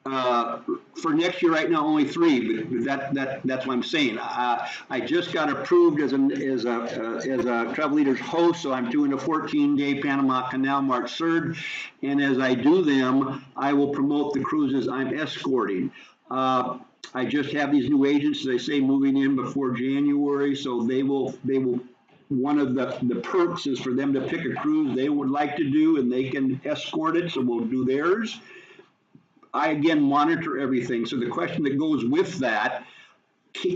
For next year, right now, only 3, but that's what I'm saying. I just got approved as a travel leaders host, so I'm doing a 14-day Panama Canal March 3rd, and as I do them, I will promote the cruises I'm escorting. I just have these new agents, as I say, moving in before January, so they will. One of the perks is for them to pick a cruise they would like to do, and they can escort it, so we'll do theirs. I again monitor everything. So the question that goes with that,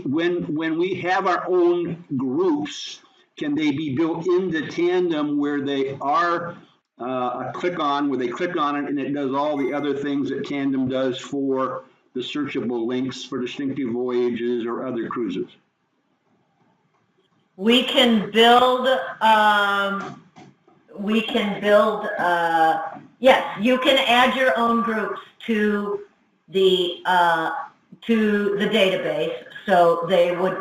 when we have our own groups, can they be built into Tandem where they are a click on, where they click on it and it does all the other things that Tandem does for the searchable links for distinctive voyages or other cruises? We can build, yes, you can add your own groups to the database, so they would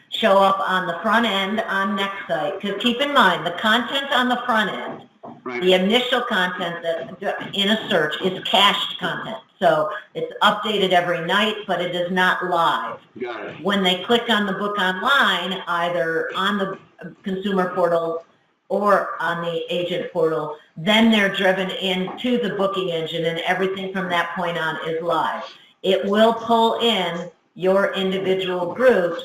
show up on the front end on NextSite. Because keep in mind, the content on the front end, right, the initial content that in a search is cached content. So it's updated every night, but it is not live. Got it. When they click on the book online, either on the consumer portal or on the agent portal, then they're driven into the booking engine, and everything from that point on is live. It will pull in your individual groups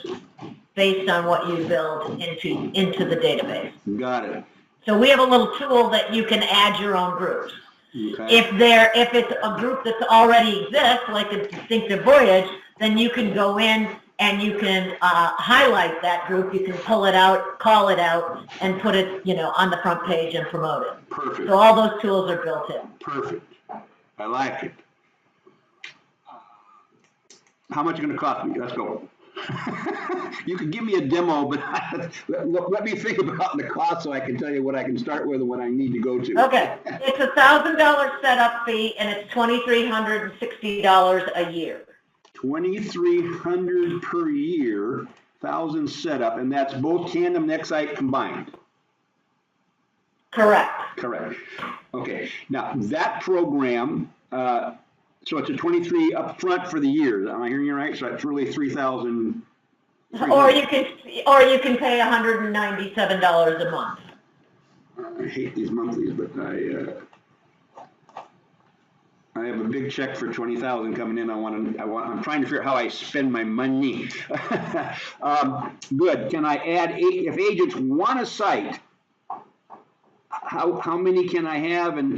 based on what you build into the database. Got it. So we have a little tool that you can add your own groups. Okay. If it's a group that already exists, like a distinctive voyage, then you can go in and you can highlight that group. You can pull it out, call it out, and put it, on the front page and promote it. Perfect. So all those tools are built in. Perfect. I like it. How much is it going to cost me? Let's go. You can give me a demo, but let me think about the cost so I can tell you what I can start with and what I need to go to. Okay. It's a $1,000 setup fee, and it's $2,360 a year. $2,300 per year, 1,000 setup, and that's both Tandem and NextSite combined. Correct. Correct. Okay. Now that program, so it's a 23 up front for the year. Am I hearing you right? So it's really 3,000. Or you can pay $197 a month. I hate these monthlies, but I have a big check for 20,000 coming in. I'm trying to figure out how I spend my money. Good. Can I add if agents want a site? How many can I have? And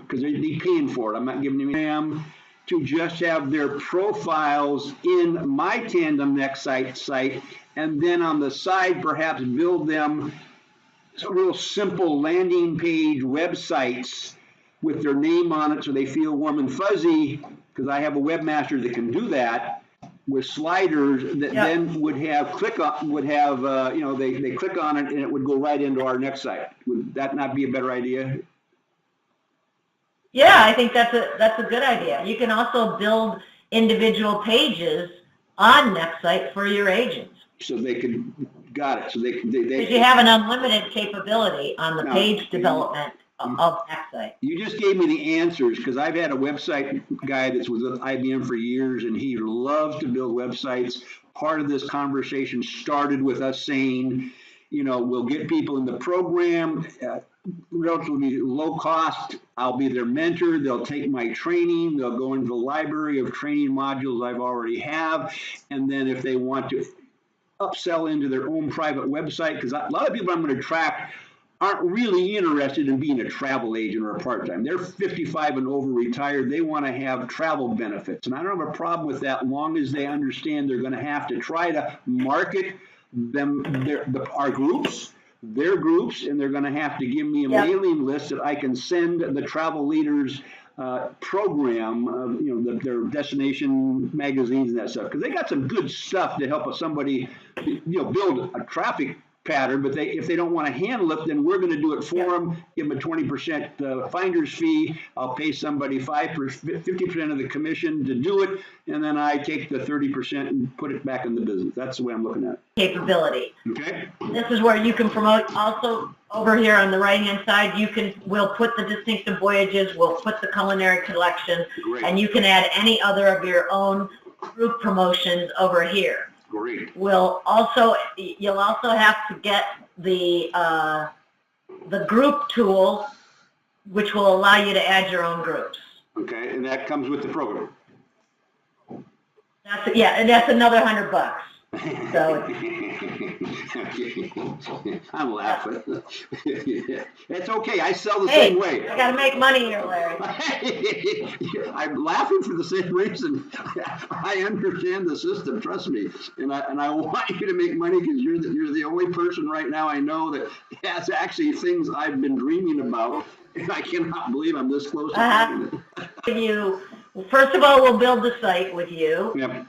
because they're paying for it, I'm not giving them to just have their profiles in my Tandem NextSite site, and then on the side perhaps build them real simple landing page websites with their name on it so they feel warm and fuzzy, because I have a webmaster that can do that with sliders that then would have they click on it and it would go right into our NextSite. Would that not be a better idea? Yeah, I think that's a good idea. You can also build individual pages on NextSite for your agents. So they could, got it. So they because you have an unlimited capability on the page development of NextSite. You just gave me the answers, because I've had a website guy that's with IBM for years, and he loves to build websites. Part of this conversation started with us saying, we'll get people in the program, relatively low cost. I'll be their mentor. They'll take my training. They'll go into the library of training modules I've already have. And then if they want to upsell into their own private website, because a lot of people I'm going to track aren't really interested in being a travel agent or a part-time. They're 55 and over, retired. They want to have travel benefits. And I don't have a problem with that, long as they understand they're going to have to try to market our groups, their groups, and they're going to have to give me a mailing list that I can send the travel leaders program, their destination magazines and that stuff, because they got some good stuff to help somebody, build a traffic pattern. But if they don't want to handle it, then we're going to do it for them. Give them a 20% finder's fee. I'll pay somebody 50% of the commission to do it, and then I take the 30% and put it back in the business. That's the way I'm looking at it. Capability. Okay. This is where you can promote also over here on the right-hand side, we'll put the distinctive voyages, we'll put the culinary collection, Great. and you can add any other of your own group promotions over here. Great. You'll also have to get the group tool, which will allow you to add your own groups. Okay, and that comes with the program. And that's another $100. So I'm laughing. It's okay. I sell the hey, same way. I got to make money here, Larry. I'm laughing for the same reason. I understand the system. Trust me, and I want you to make money because you're the only person right now I know that has actually things I've been dreaming about, and I cannot believe I'm this close to having it. First of all, we'll build the site with you. Yep.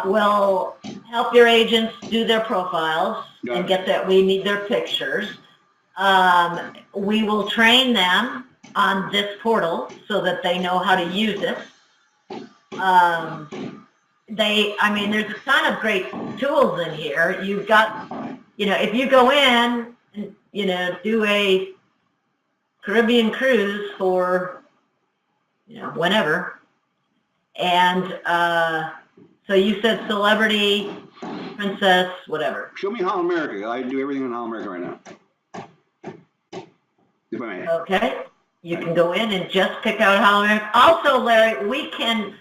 We'll help your agents do their profiles and get that. We need their pictures. We will train them on this portal so that they know how to use it. There's a ton of great tools in here. You've got, if you go in and, do a Caribbean cruise for, whenever, and so you said celebrity, princess, whatever. Show me Holland America. I do everything in Holland America right now. If I may. Okay. You can go in and just pick out Holland America. Also, Larry, we can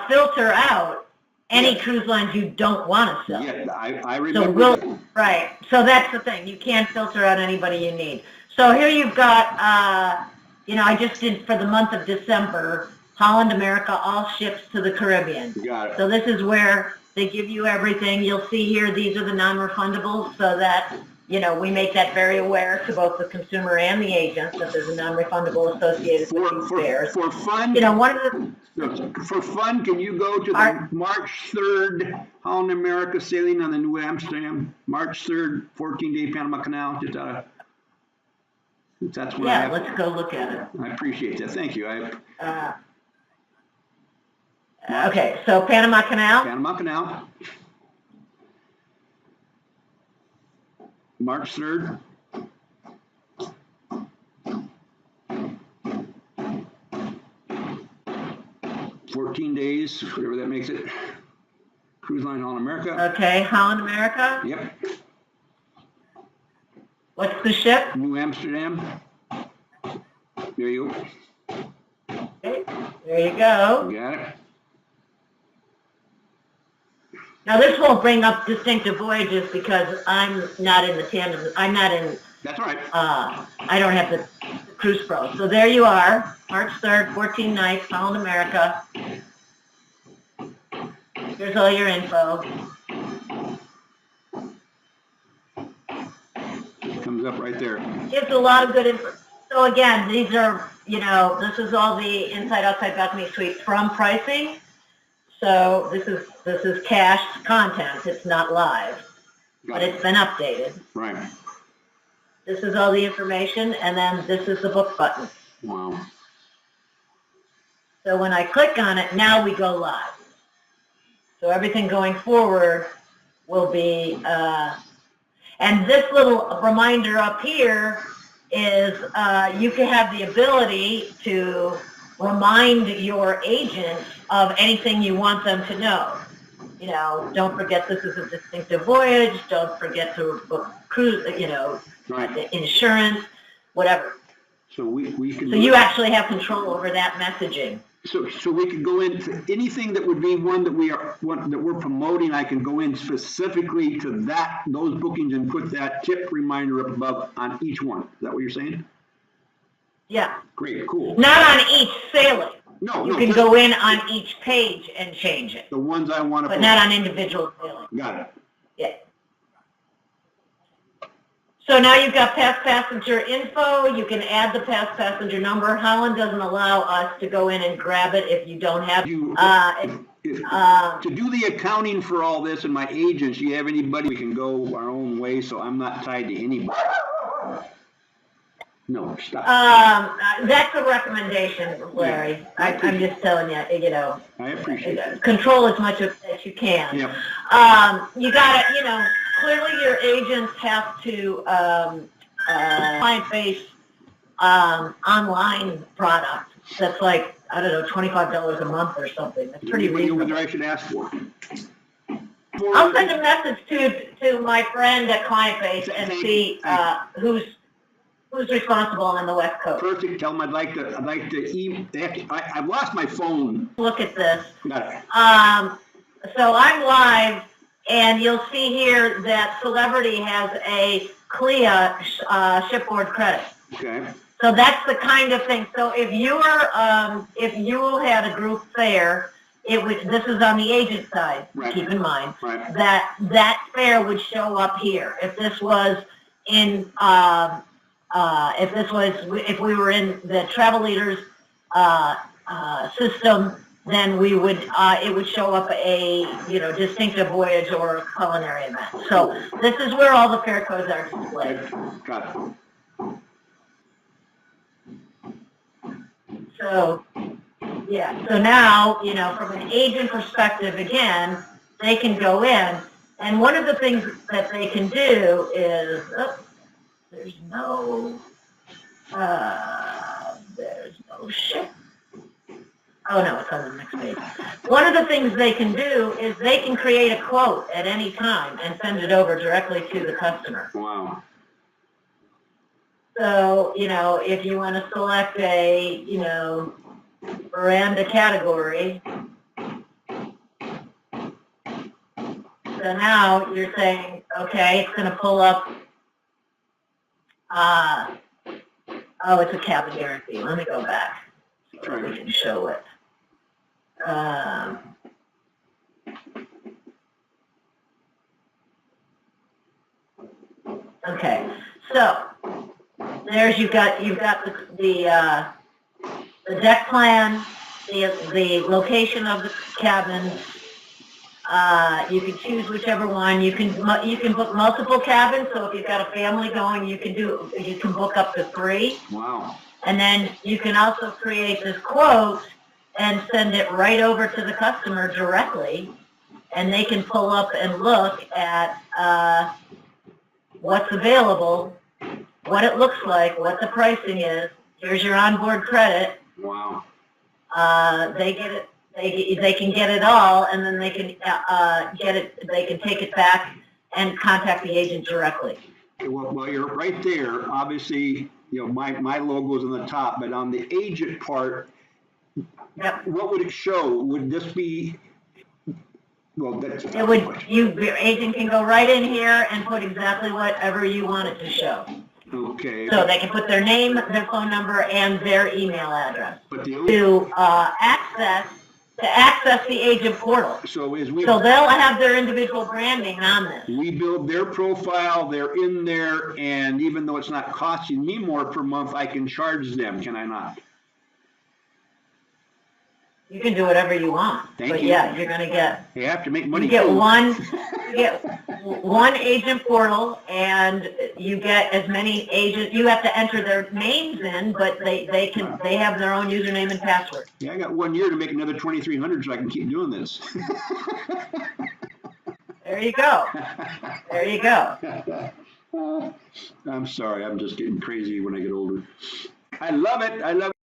filter out any cruise lines you don't want to sell. Yeah, I remember. Right. So that's the thing. You can't filter out anybody you need. So here you've got, I just did for the month of December, Holland America, all ships to the Caribbean. Got it. So this is where they give you everything. You'll see here, these are the non-refundables, so that, we make that very aware to both the consumer and the agent that there's a non-refundable associated with these fares. For fun, for fun, can you go to the March 3rd Holland America sailing on the New Amsterdam? March 3rd, 14-day Panama Canal, just out of... That's what let's go look at it. I appreciate that. Thank you. Okay, so Panama Canal? Panama Canal. March 3rd. $14 days, whatever that makes it. Cruise line Holland America. Okay, Holland America? Yep. What's the ship? New Amsterdam. There you go. Okay, there you go. You got it. Now this won't bring up distinctive voyages because I'm not in the tandem. I'm not in. That's all right. I don't have the Cruise Pro. So there you are, March 3rd, 14 nights, Holland America. Here's all your info. It comes up right there. Gives a lot of good info. So again, these are, this is all the inside outside balcony suite from pricing. So this is cached content. It's not live, but it's been updated. Right. This is all the information, and then this is the book button. Wow. So when I click on it, now we go live. So everything going forward will be, and this little reminder up here is you can have the ability to remind your agent of anything you want them to know. Don't forget this is a distinctive voyage. Don't forget to book cruise, Right. the insurance, whatever. So we can. So you actually have control over that messaging. So we could go into anything that would be one that we're promoting. I can go in specifically to those bookings and put that tip reminder up above on each one. Is that what you're saying? Yeah. Great, cool. Not on each sailing. No, you can go in on each page and change it. The ones I want to. But not on individual sailings. Got it. Yeah. So now you've got past passenger info. You can add the past passenger number. Holland doesn't allow us to go in and grab it if you don't have. To do the accounting for all this and my agents, you have anybody we can go our own way, so I'm not tied to anybody. No, stop. That's a recommendation, Larry. Yeah, I'm just telling you, I appreciate it. Control as much as you can. Yep. You got to, clearly your agents have to client-based online product that's like, I don't know, $25 a month or something. That's pretty reasonable. What I should ask for? I'll send a message to my friend at Client-Based and see who's responsible on the West Coast. Perfect. Tell them I'd like to I've lost my phone. Look at this. Got it. So I'm live, and you'll see here that Celebrity has a CLIA shipboard credit. Okay. So that's the kind of thing. So if you had a group fair, this is on the agent side. Right. Keep in mind right. that fair would show up here. If this was in if we were in the Travel Leaders system, then we would it would show up a distinctive voyage or a culinary event. So this is where all the fair codes are displayed. Got it. So yeah, so now from an agent perspective, again, they can go in, and one of the things that they can do is there's no ship. Oh no, it's on the next page. One of the things they can do is they can create a quote at any time and send it over directly to the customer. Wow. So, if you want to select a, veranda category, so now you're saying, okay, it's going to pull up, it's a cabin guarantee. Let me go back so that we can show it. Okay, so there's you've got the deck plan, the location of the cabin. You can choose whichever one. You can book multiple cabins. So if you've got a family going, you can book up to 3. Wow. And then you can also create this quote and send it right over to the customer directly, and they can pull up and look at what's available, what it looks like, what the pricing is. Here's your onboard credit. Wow. They get it. They can get it all, and then they can get it. They can take it back and contact the agent directly. Well, you're right there. Obviously, my logo's on the top, but on the agent part, yep. What would it show? Would this be? Well, that's. It would. Your agent can go right in here and put exactly whatever you want it to show. Okay. So they can put their name, their phone number, and their email address But to access the agent portal. So they'll have their individual branding on this. We build their profile, they're in there, and even though it's not costing me more per month, I can charge them, can I not? You can do whatever you want. Thank you. Yeah, you're going to get. You have to make money. You get one agent portal, and you get as many agents. You have to enter their names in, but they have their own username and password. Yeah, I got 1 year to make another 2,300, so I can keep doing this. There you go. There you go. I'm sorry, I'm just getting crazy when I get older. I love it.